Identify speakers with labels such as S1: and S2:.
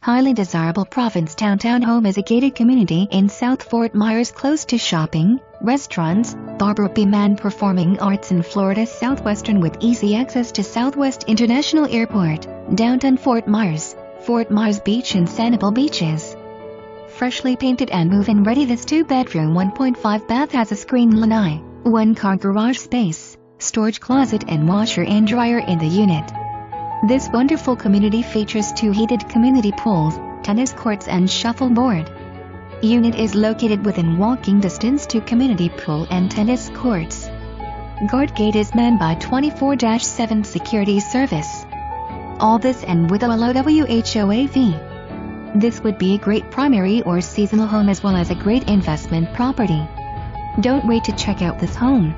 S1: Highly desirable Provincetown Townhome is a gated community in South Fort Myers close to shopping, restaurants, barber, Mann Performing Arts in Florida Southwestern with easy access to Southwest International Airport, downtown Fort Myers Beach and Sanibel beaches. Freshly painted and move-in ready, this 2-bedroom 1.5 bath has a screened lanai, 1-car garage space, storage closet and washer and dryer in the unit. This wonderful community features 2 heated community pools, tennis courts and shuffleboard. Unit is located within walking distance to community pool and tennis courts. Guard gate is manned by 24/7 security service. All this and with a low WHOA. This would be a great primary or seasonal home as well as a great investment property. Don't wait to check out this home.